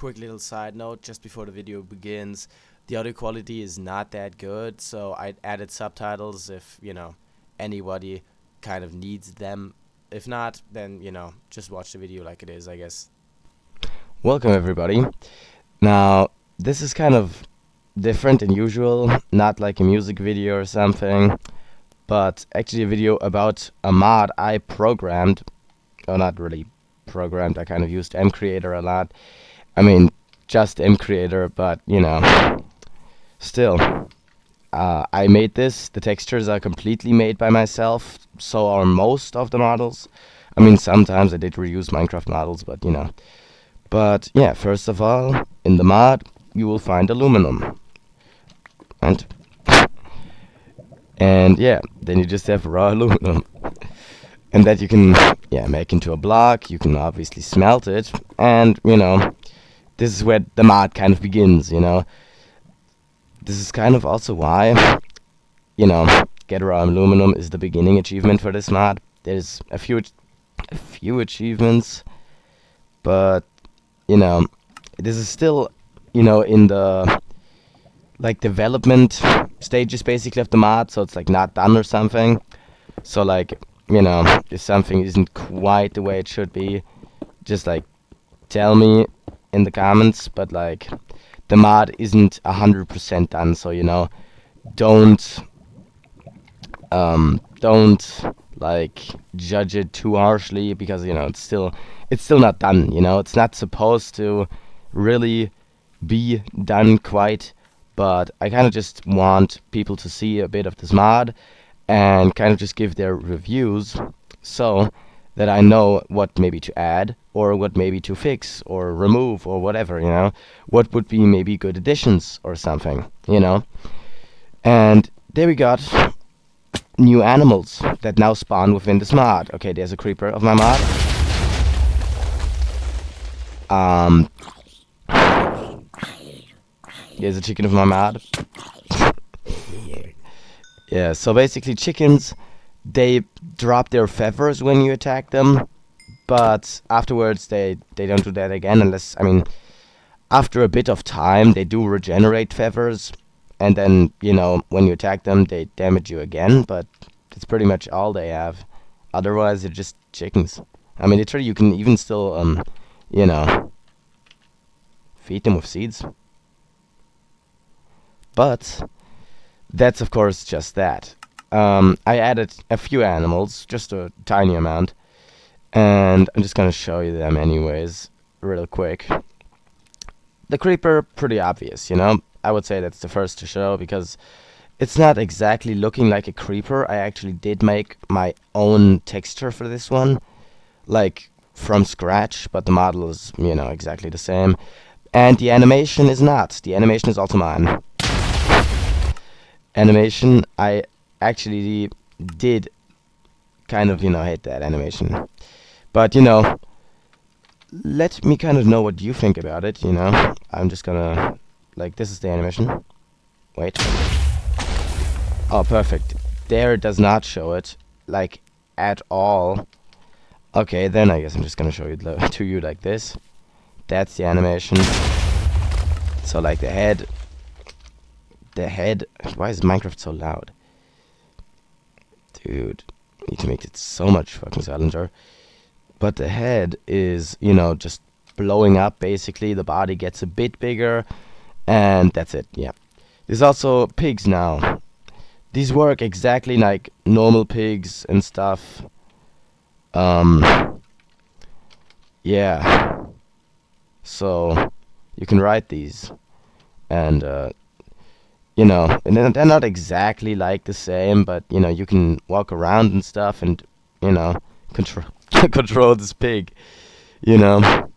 quick little side note just before the video begins. The audio quality is not that good, so I added subtitles if, anybody kind of needs them. If not, then, just watch the video like it is, I guess. Welcome, everybody. Now, this is kind of different than usual, not like a music video or something, but actually a video about a mod I programmed. Oh, not really programmed, I kind of used Mcreator a lot. I mean, just Mcreator, but, still. I made this. The textures are completely made by myself, so are most of the models. I mean, sometimes I did reuse Minecraft models, but, But, yeah, first of all, in the mod, you will find aluminum. And yeah, then you just have raw aluminum. And that you can, make into a block. You can obviously smelt it. And, this is where the mod kind of begins, This is kind of also why, get raw aluminum is the beginning achievement for this mod. There's a few achievements, but, this is still, in the, development stages, basically, of the mod, so it's, not done or something. So, if something isn't quite the way it should be, just, tell me in the comments, but, the mod isn't 100% done, so, don't, judge it too harshly, because, it's still not done, it's not supposed to really be done quite, but I kind of just want people to see a bit of this mod, and kind of just give their reviews, so that I know what maybe to add, or what maybe to fix, or remove, or whatever, What would be maybe good additions, or something, And there we got new animals that now spawn within this mod. Okay, there's a creeper of my mod. There's a chicken of my mod. Yeah, so basically chickens, they drop their feathers when you attack them, but afterwards they don't do that again unless, after a bit of time they do regenerate feathers, and then, when you attack them they damage you again, but that's pretty much all they have. Otherwise they're just chickens. Literally you can even still, feed them with seeds. But that's of course just that. I added a few animals, just a tiny amount, and I'm just gonna show you them anyways, real quick. The creeper, pretty obvious, I would say that's the first to show, because it's not exactly looking like a creeper. I actually did make my own texture for this one, from scratch, but the model is, exactly the same. And the animation is not. The animation is also mine. Animation, I actually did kind of, hate that animation. But, let me kind of know what you think about it, I'm just gonna, this is the animation. Wait. Oh, perfect. There it does not show it, at all. Okay, then I guess I'm just gonna show you to you like this. That's the animation. So, the head. Why is Minecraft so loud? Dude, need to make it so much fucking silenter. But the head is, just blowing up, basically. The body gets a bit bigger, and that's it, yeah. There's also pigs now. These work exactly like normal pigs and stuff. Yeah. So, you can ride these. And, and they're not exactly the same, but, you can walk around and stuff and, control control this pig, and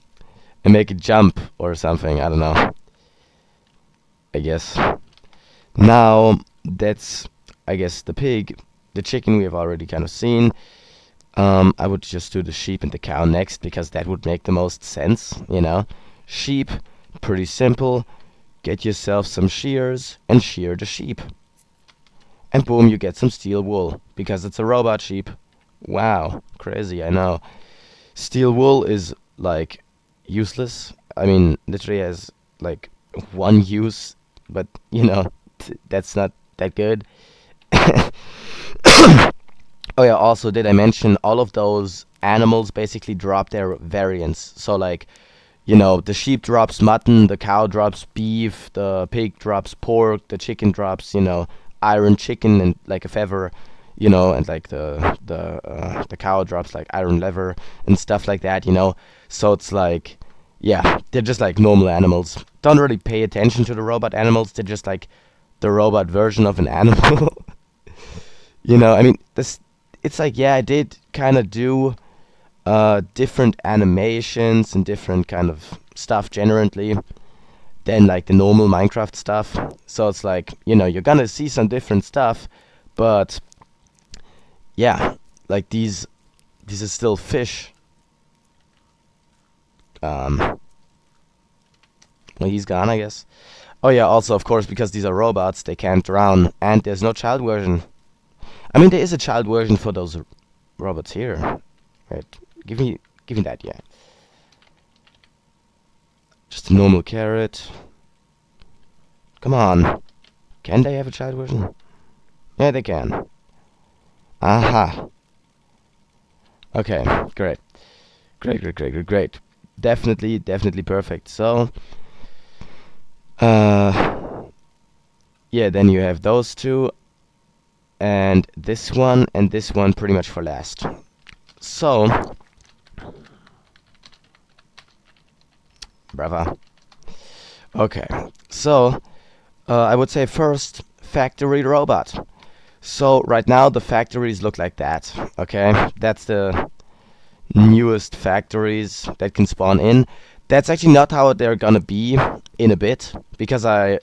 make it jump or something, I don't know. I guess. Now, that's, I guess, the pig. The chicken we have already kind of seen. I would just do the sheep and the cow next, because that would make the most sense, Sheep, pretty simple. Get yourself some shears and shear the sheep. And boom, you get some steel wool, because it's a robot sheep. Wow, crazy, I know. Steel wool is, useless. I mean, literally has like one use, but you know, that's not that good. Oh yeah, also did I mention all of those animals basically drop their variants. So like, you know, the sheep drops mutton, the cow drops beef, the pig drops pork, the chicken drops, you know, iron chicken and like a feather, you know, and like the cow drops like iron leather and stuff like that, you know. So it's like, yeah, they're just like normal animals. Don't really pay attention to the robot animals. They're just like the robot version of an animal. You know, I mean, this it's like, yeah, I did kind of do different animations and different kind of stuff generally than like the normal Minecraft stuff. So it's like, you know, you're gonna see some different stuff, but yeah, like these are still fish. Well, he's gone, I guess. Oh yeah, also of course because these are robots, they can't drown, and there's no child version. I mean, there is a child version for those robots here. Right, give me that, yeah. Just a normal carrot. Come on, can they have a child version? Yeah, they can. Aha. Okay, great. Great. Definitely perfect. So, yeah, then you have those two, and this one pretty much for last. So, brava. Okay, so, I would say first, factory robot. So, right now, the factories look like that, okay? That's the newest factories that can spawn in. That's actually not how they're gonna be in a bit, because I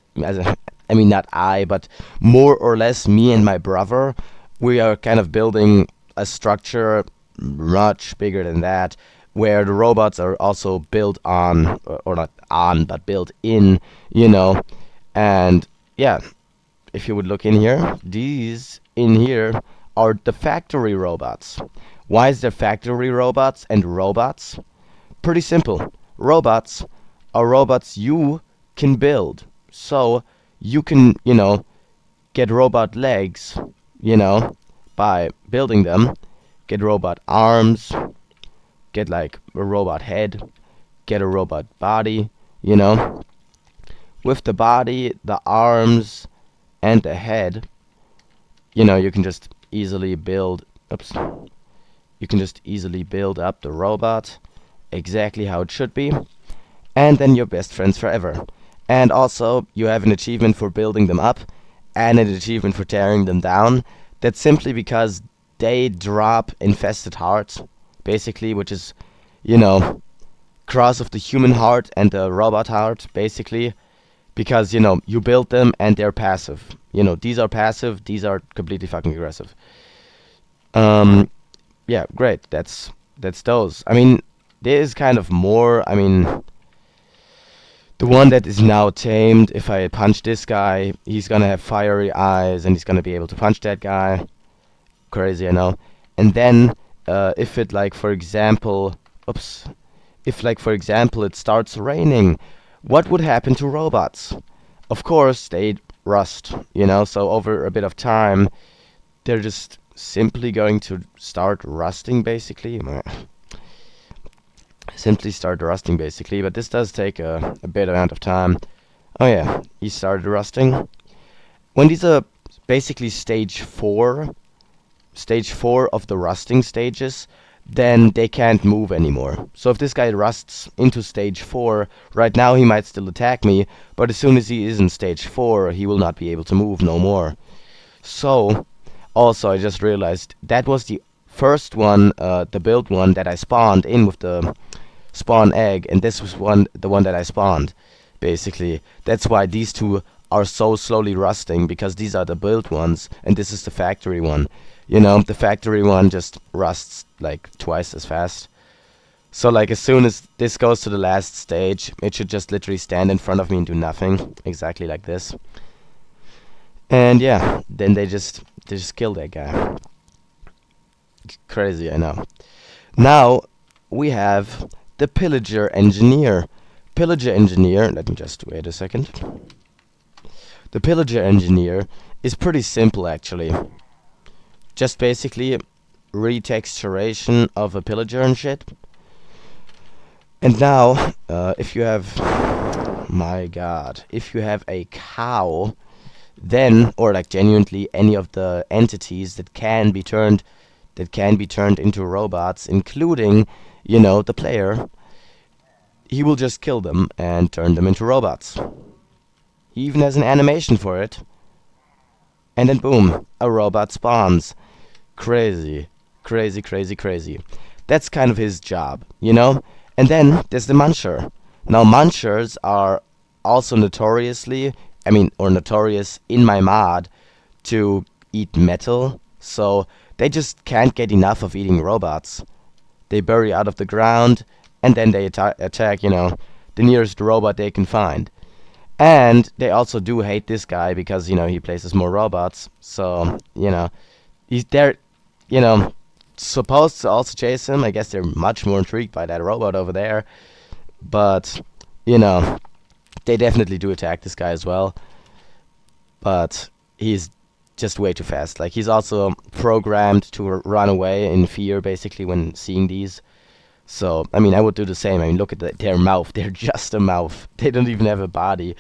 mean not I, but more or less me and my brother, we are kind of building a structure much bigger than that, where the robots are also built on, or not on, but built in, you know, and yeah, if you would look in here, these in here are the factory robots. Why is there factory robots and robots? Pretty simple. Robots are robots you can build. So you can, you know, get robot legs, you know, by building them. Get robot arms, get like a robot head, get a robot body, you know. With the body, the arms, and the head, you know, you can just easily build, oops, you can just easily build up the robot exactly how it should be, and then you're best friends forever. And also, you have an achievement for building them up, and an achievement for tearing them down. That's simply because they drop infested hearts, basically, which is, you know, cross of the human heart and the robot heart, basically. Because, you know, you build them and they're passive. You know, these are passive, these are completely fucking aggressive. Yeah, great. That's those. I mean, there is kind of more. I mean, the one that is now tamed, if I punch this guy, he's gonna have fiery eyes and he's gonna be able to punch that guy. Crazy, I know. And then, if it like, for example, oops, if like, for example, it starts raining, what would happen to robots? Of course, they'd rust, you know, so over a bit of time, they're just simply going to start rusting, basically. Simply start rusting, basically, but this does take a bit amount of time. Oh yeah, he started rusting. When these are basically stage 4 of the rusting stages, then they can't move anymore. So if this guy rusts into stage 4, right now he might still attack me, but as soon as he is in stage 4, he will not be able to move no more. So, also I just realized that was the first one, the build one that I spawned in with the spawn egg, and this was the one that I spawned, basically. That's why these two are so slowly rusting, because these are the build ones, and this is the factory one. You know, the factory one just rusts like twice as fast. So like as soon as this goes to the last stage, it should just literally stand in front of me and do nothing. Exactly like this. And yeah, then they just kill that guy. Crazy, I know. Now we have the pillager engineer. Pillager Engineer, let me just wait a second. The Pillager Engineer is pretty simple actually. Just basically retexturation of a pillager and shit. And now, if you have, my god, if you have a cow, then, or like genuinely any of the entities that can be turned into robots, including, the player, he will just kill them and turn them into robots. He even has an animation for it. And then boom, a robot spawns. Crazy, crazy, crazy, crazy. That's kind of his job, And then there's the Muncher. Now Munchers are also notorious in my mod to eat metal. So they just can't get enough of eating robots. They bury out of the ground and then they attack, the nearest robot they can find. And they also do hate this guy because, he places more robots. So, he's there, supposed to also chase him. I guess they're much more intrigued by that robot over there. But, they definitely do attack this guy as well. But he's just way too fast. Like, he's also programmed to run away in fear, basically, when seeing these. So, I would do the same. Look at their mouth. They're just a mouth. They don't even have a body.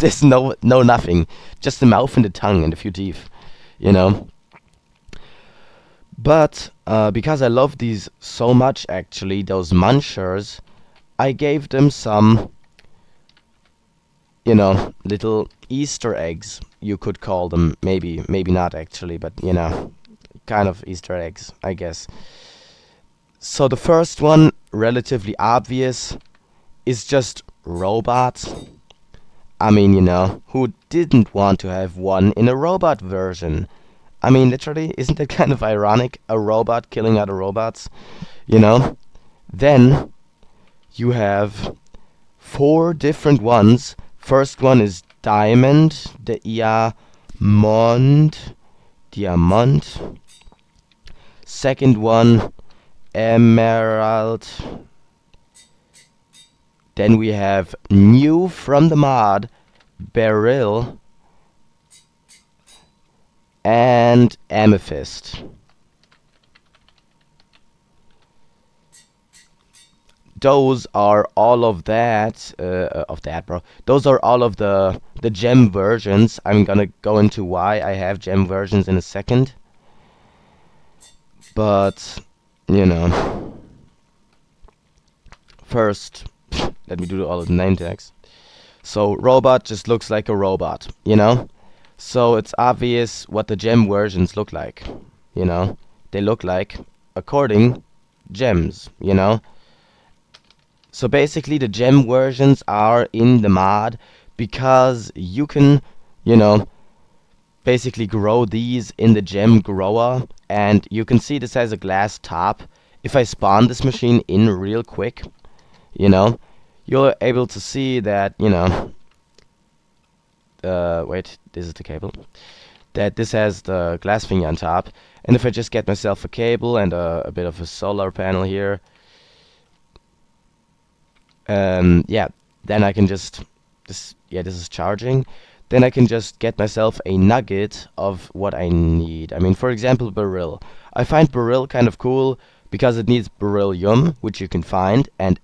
There's no nothing. Just the mouth and the tongue and a few teeth, But, because I love these so much, actually, those Munchers, I gave them some, little Easter eggs, you could call them. Maybe not, actually, but, kind of Easter eggs, I guess. So the first one, relatively obvious, is just robots. Who didn't want to have one in a robot version? Literally, isn't that kind of ironic? A robot killing other robots, Then you have 4 different ones. First one is Diamond, the Diamond. Second one, Emerald. Then we have new from the mod, Beryl, and Amethyst. Those are all of that, bro. Those are all of the gem versions. I'm gonna go into why I have gem versions in a second. But, first, let me do all of the name tags. So, robot just looks like a robot, So, it's obvious what the gem versions look like, They look like, according, gems, So, basically, the gem versions are in the mod because you can, basically grow these in the gem grower. And you can see this has a glass top. If I spawn this machine in real quick, you're able to see that, wait, this is the cable. That this has the glass thingy on top. And if I just get myself a cable and a bit of a solar panel here, yeah, then I can just, this is charging. Then I can just get myself a nugget of what I need. For example, Beryl. I find Beryl kind of cool because it needs beryllium, which you can find, and,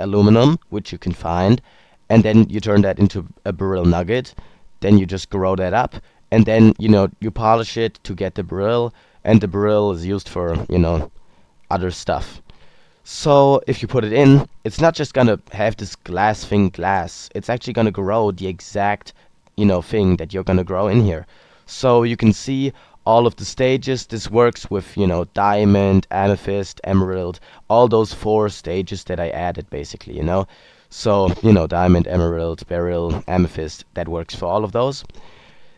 aluminum, which you can find. And then you turn that into a Beryl nugget. Then you just grow that up. And then, you polish it to get the Beryl. And the Beryl is used for, other stuff. So if you put it in, it's not just gonna have this glass. It's actually gonna grow the exact thing that you're gonna grow in here. So you can see all of the stages. This works with, diamond, amethyst, emerald, all those 4 stages that I added, basically, So, diamond, emerald, beryl, amethyst, that works for all of those.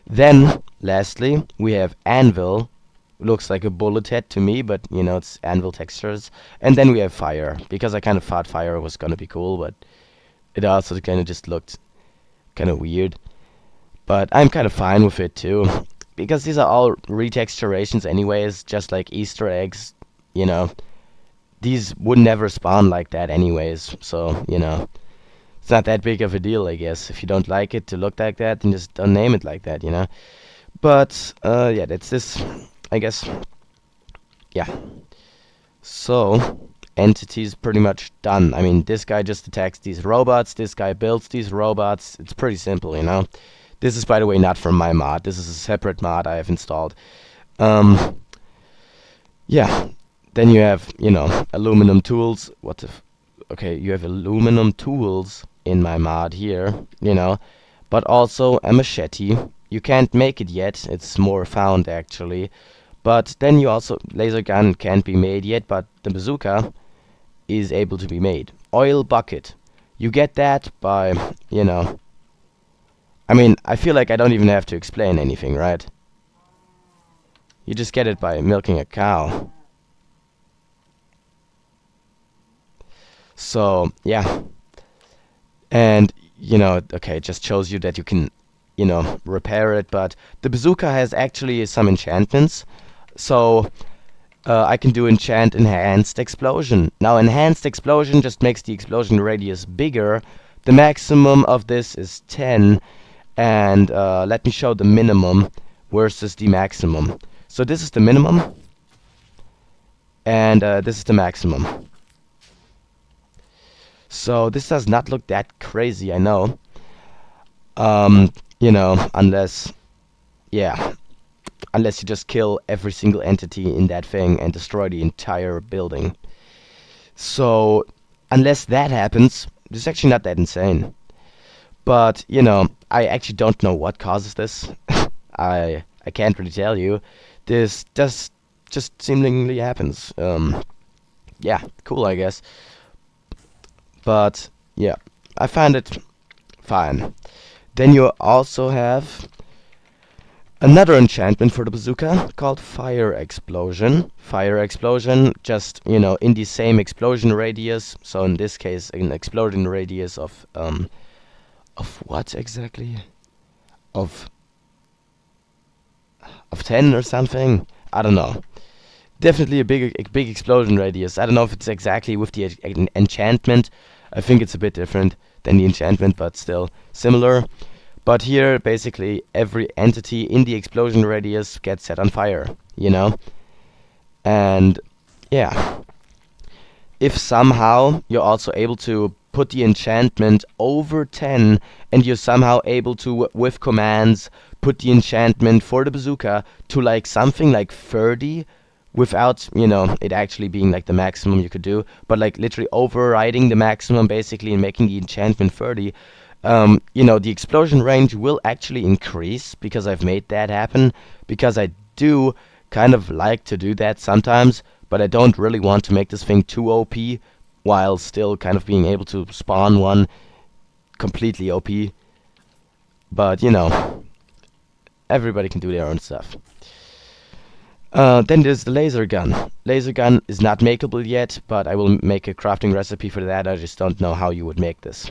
Then, lastly, we have anvil. Looks like a bullet head to me, but, it's anvil textures. And then we have fire, because I kind of thought fire was gonna be cool, but it also kind of just looked kind of weird. But I'm kind of fine with it too, because these are all retexturations anyways, just like Easter eggs, These would never spawn like that anyways, so, It's not that big of a deal, I guess. If you don't like it to look like that, then just don't name it like that, you know. But yeah, that's this, I guess. Yeah. So entity's pretty much done. I mean, this guy just attacks these robots. This guy builds these robots. It's pretty simple, you know. This is, by the way, not from my mod. This is a separate mod I have installed. Yeah. Then you have, you know, aluminum tools. What the? Okay, you have aluminum tools in my mod here, you know, but also a machete. You can't make it yet. It's more found actually. But then you also laser gun can't be made yet, but the bazooka is able to be made. Oil bucket. You get that by, you know. I mean, I feel like I don't even have to explain anything, right? You just get it by milking a cow. So, yeah. And, you know, okay, it just shows you that you can, you know, repair it. But the bazooka has actually some enchantments. So, I can do enchant enhanced explosion. Now, enhanced explosion just makes the explosion radius bigger. The maximum of this is 10. And let me show the minimum versus the maximum. So this is the minimum. And this is the maximum. So this does not look that crazy, I know. You know, unless, yeah, unless you just kill every single entity in that thing and destroy the entire building. So, unless that happens, it's actually not that insane. But, you know, I actually don't know what causes this. I can't really tell you. This just seemingly happens. Yeah, cool, I guess. But, yeah, I find it fine. Then you also have another enchantment for the bazooka called Fire Explosion. Fire Explosion, just, you know, in the same explosion radius. So in this case, an explosion radius of what exactly? Of 10 or something? I don't know. Definitely a big explosion radius. I don't know if it's exactly with the enchantment. I think it's a bit different than the enchantment, but still similar. But here, basically, every entity in the explosion radius gets set on fire, you know? And, yeah. If somehow you're also able to put the enchantment over 10, and you're somehow able to, with commands, put the enchantment for the bazooka to, like, something like 30, without, you know, it actually being like the maximum you could do, but like literally overriding the maximum basically and making the enchantment 30, you know, the explosion range will actually increase because I've made that happen, because I do kind of like to do that sometimes, but I don't really want to make this thing too OP while still kind of being able to spawn one completely OP. But, you know, everybody can do their own stuff. Then there's the laser gun. Laser gun is not makeable yet, but I will make a crafting recipe for that. I just don't know how you would make this.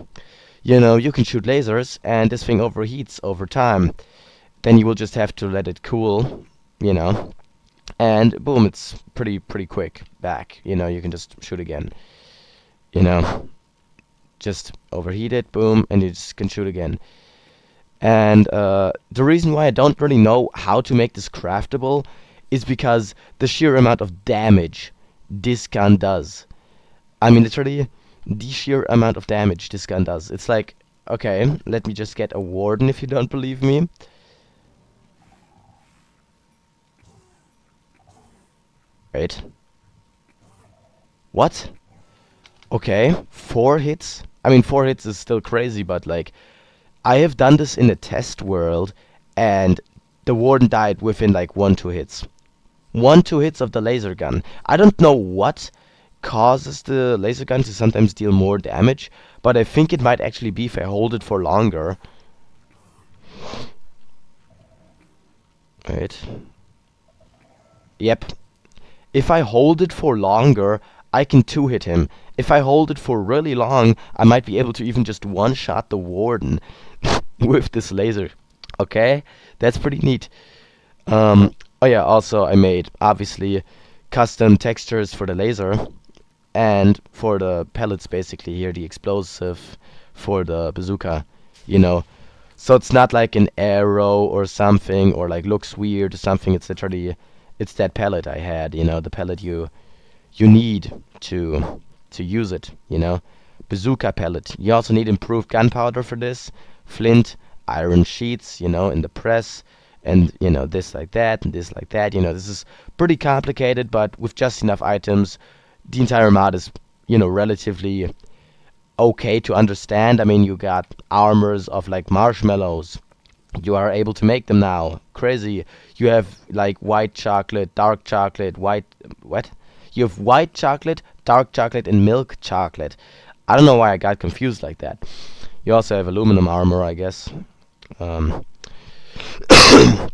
You know, you can shoot lasers, and this thing overheats over time. Then you will just have to let it cool, you know, and boom, it's pretty quick back. You know, you can just shoot again. You know, just overheat it, boom, and you just can shoot again. And the reason why I don't really know how to make this craftable is because the sheer amount of damage this gun does. I mean, literally, the sheer amount of damage this gun does. It's like, okay, let me just get a warden if you don't believe me. Wait. What? Okay, 4 hits? I mean, 4 hits is still crazy, but like, I have done this in a test world, and the warden died within like 1-2 hits. 1-2 hits of the laser gun. I don't know what causes the laser gun to sometimes deal more damage, but I think it might actually be if I hold it for longer. Wait. Yep. If I hold it for longer, I can 2-hit him. If I hold it for really long, I might be able to even just one-shot the warden with this laser. Okay? That's pretty neat. Oh yeah, also I made, obviously, custom textures for the laser and for the pellets, basically, here, the explosive for the bazooka, you know. So it's not like an arrow or something, or like looks weird or something. It's literally, it's that pellet I had, you know, the pellet you need to use it, you know. Bazooka pellet. You also need improved gunpowder for this, flint, iron sheets, you know, in the press, and you know, this like that and this like that. You know, this is pretty complicated, but with just enough items, the entire mod is, you know, relatively okay to understand. I mean, you got armors of like marshmallows. You are able to make them now. Crazy. You have like white chocolate, dark chocolate, white what? You have white chocolate, dark chocolate, and milk chocolate. I don't know why I got confused like that. You also have aluminum armor, I guess. Um, oh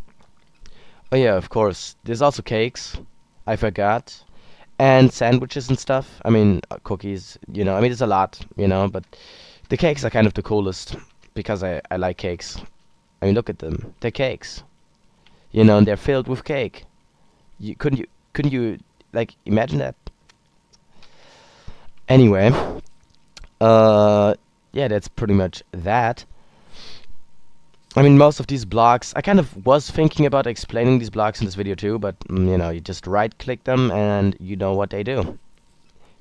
yeah, of course. There's also cakes. I forgot. And sandwiches and stuff. I mean, cookies, you know. I mean, there's a lot, you know, but the cakes are kind of the coolest because I like cakes. I mean, look at them. They're cakes, you know, and they're filled with cake. You couldn't you like imagine that? Anyway, yeah, that's pretty much that. I mean, most of these blocks, I kind of was thinking about explaining these blocks in this video too, but you know, you just right-click them and you know what they do.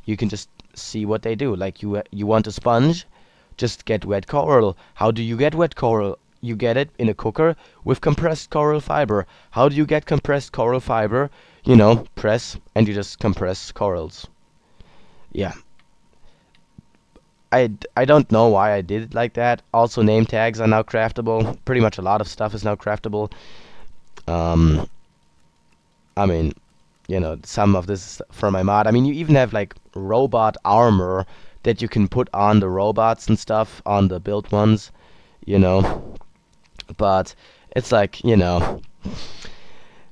You can just see what they do. Like you want a sponge, just get wet coral. How do you get wet coral? You get it in a cooker with compressed coral fiber. How do you get compressed coral fiber? You know, press and you just compress corals. Yeah. I don't know why I did it like that. Also, name tags are now craftable. Pretty much a lot of stuff is now craftable. Um, I mean, you know, some of this is from my mod. I mean, you even have like robot armor that you can put on the robots and stuff, on the built ones, you know. But it's like, you know,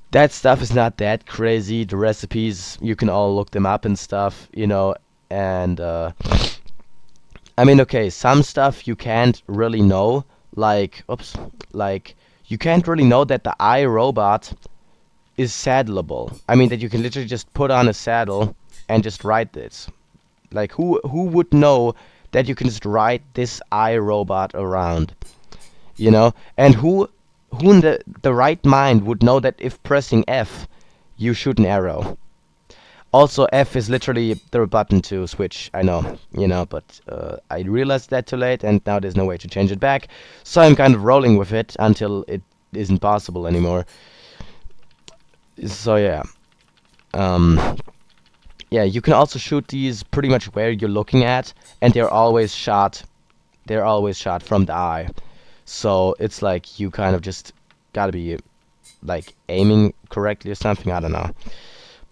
that stuff is not that crazy. The recipes, you can all look them up and stuff, you know, and I mean, okay, some stuff you can't really know, like, oops, like, you can't really know that the iRobot is saddleable. I mean, that you can literally just put on a saddle and just ride this. Like, who would know that you can just ride this iRobot around, you know? And who in the right mind would know that if pressing F, you shoot an arrow? Also, F is literally the button to switch, I know, you know, but I realized that too late, and now there's no way to change it back. So I'm kind of rolling with it until it isn't possible anymore. So yeah. Yeah, you can also shoot these pretty much where you're looking at, and they're always shot from the eye. So it's like you kind of just gotta be like aiming correctly or something, I don't know.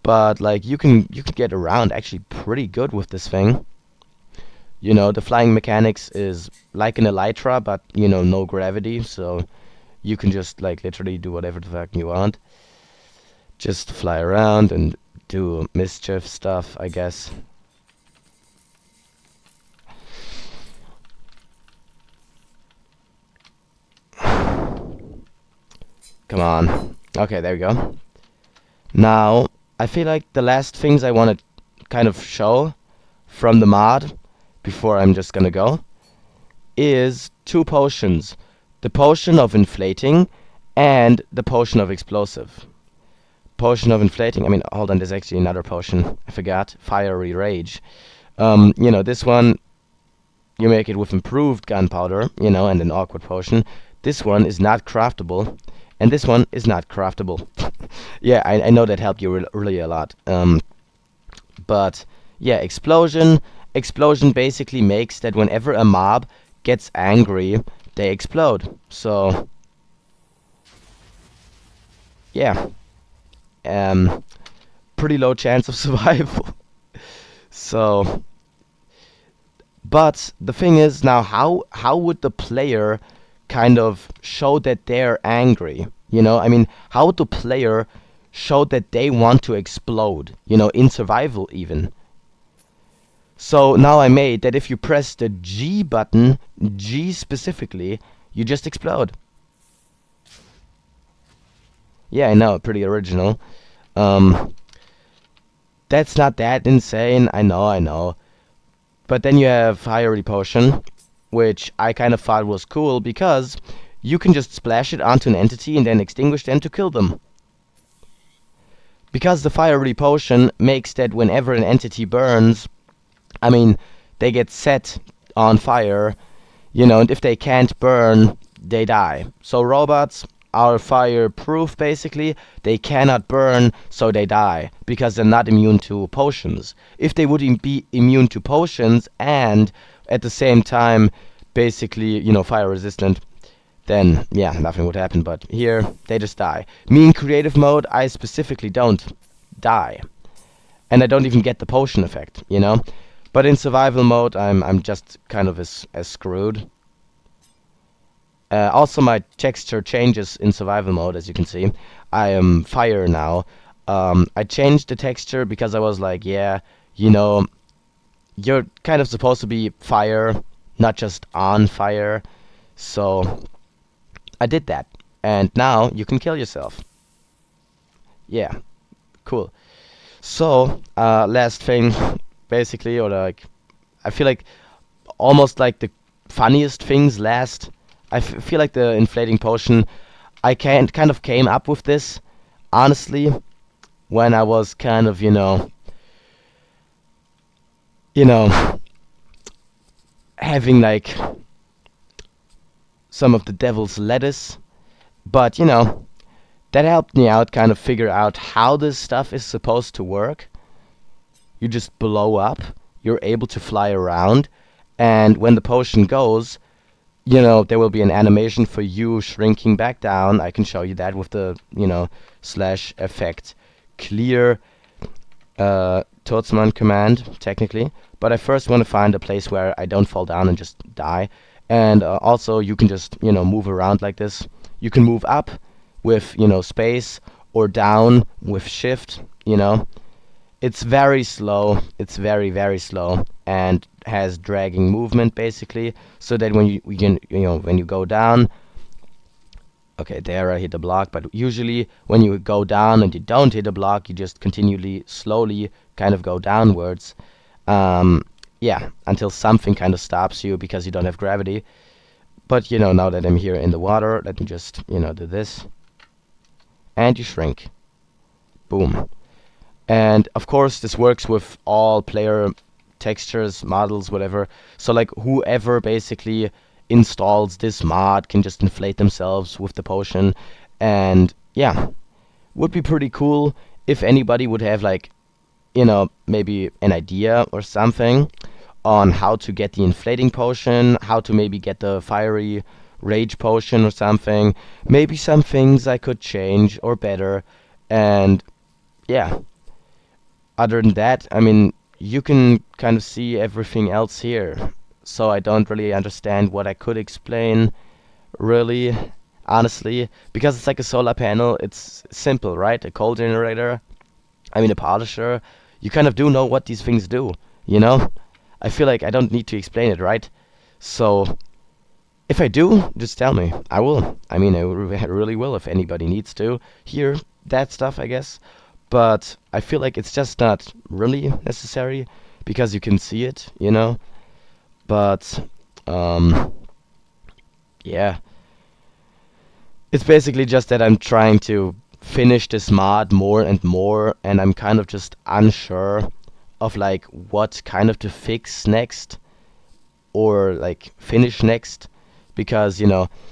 But like you can get around actually pretty good with this thing. You know, the flying mechanics is like an elytra, but you know, no gravity, so you can just like literally do whatever the fuck you want. Just fly around and do mischief stuff, I guess. Come on. Okay, there we go. Now, I feel like the last things I want to kind of show from the mod, before I'm just gonna go, is two potions. The potion of inflating and the potion of explosive. Potion of inflating, I mean, hold on, there's actually another potion. I forgot. Fiery rage. You know, this one, you make it with improved gunpowder, you know, and an awkward potion. This one is not craftable. And this one is not craftable. Yeah, I know that helped you really a lot. But yeah, explosion. Explosion basically makes that whenever a mob gets angry, they explode. So yeah, pretty low chance of survival. So, but the thing is now, how would the player kind of show that they're angry? You know, I mean, how would the player show that they want to explode? You know, in survival even. So now I made that if you press the G button, G specifically, you just explode. Yeah, I know, pretty original. That's not that insane. I know. But then you have fiery potion, which I kind of thought was cool because you can just splash it onto an entity and then extinguish them to kill them. Because the fiery potion makes that whenever an entity burns, I mean, they get set on fire, and if they can't burn, they die. So robots are fireproof, basically. They cannot burn, so they die, because they're not immune to potions. If they would be immune to potions and at the same time, basically, fire resistant, then yeah, nothing would happen. But here, they just die. Me in creative mode, I specifically don't die. And I don't even get the potion effect, But in survival mode, I'm just kind of as screwed. Also, my texture changes in survival mode, as you can see. I am fire now. I changed the texture because I was like, yeah, you're kind of supposed to be fire, not just on fire. So I did that. And now you can kill yourself. Yeah, cool. So, last thing, basically, or like, I feel like almost like the funniest things last. I feel like the inflating potion, I kind of came up with this, honestly, when I was kind of, having like some of the devil's lettuce. But, that helped me out, kind of figure out how this stuff is supposed to work. You just blow up, you're able to fly around, and when the potion goes, there will be an animation for you shrinking back down. I can show you that with the, slash effect clear Toadsman command, technically. But I first want to find a place where I don't fall down and just die. And also, you can just, move around like this. You can move up with, space, or down with shift, It's very slow. It's very, very slow, and has dragging movement, basically, so that when when you go down, okay, there I hit a block, but usually when you go down and you don't hit a block, you just continually, slowly kind of go downwards, yeah, until something kind of stops you because you don't have gravity. But, now that I'm here in the water, let me just, do this, and you shrink. Boom. And of course, this works with all player textures, models, whatever. So like whoever basically installs this mod can just inflate themselves with the potion. And yeah, would be pretty cool if anybody would have like, maybe an idea or something on how to get the inflating potion, how to maybe get the fiery rage potion or something. Maybe some things I could change or better. And yeah. Other than that, I mean, you can kind of see everything else here. So I don't really understand what I could explain, really, honestly. Because it's like a solar panel, it's simple, right? A coal generator, a polisher. You kind of do know what these things do, I feel like I don't need to explain it, right? So, if I do, just tell me. I will. I really will if anybody needs to hear that stuff, I guess. But I feel like it's just not really necessary because you can see it, But, yeah. It's basically just that I'm trying to finish this mod more and more, and I'm kind of just unsure of like what kind of to fix next or like finish next, because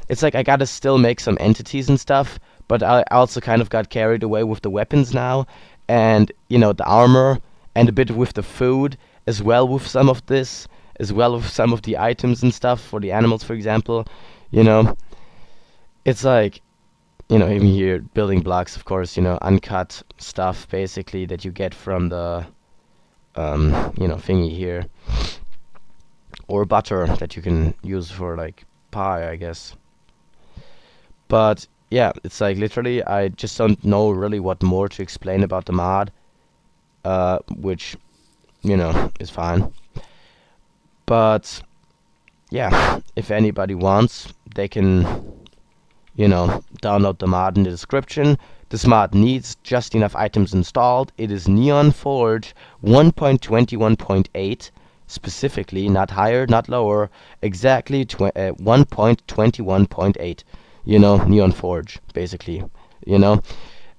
it's like I gotta still make some entities and stuff, but I also kind of got carried away with the weapons now, and the armor, and a bit with the food as well, with some of this, as well with some of the items and stuff for the animals, for example. It's like, even here, building blocks, of course, uncut stuff basically that you get from the thingy here, or butter that you can use for like pie, I guess. But yeah, it's like literally I just don't know really what more to explain about the mod, which is fine. But yeah, if anybody wants, they can download the mod in the description. This mod needs just enough items installed. It is Neon Forge 1.21.8, specifically, not higher, not lower, exactly 1.21.8. Neon Forge, basically. You know,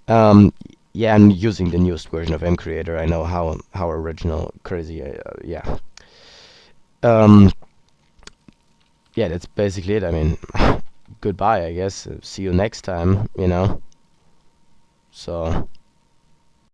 um, yeah, I'm using the newest version of Mcreator. I know how original, crazy. Yeah. Um, yeah, that's basically it. I mean, goodbye, I guess. See you next time. So.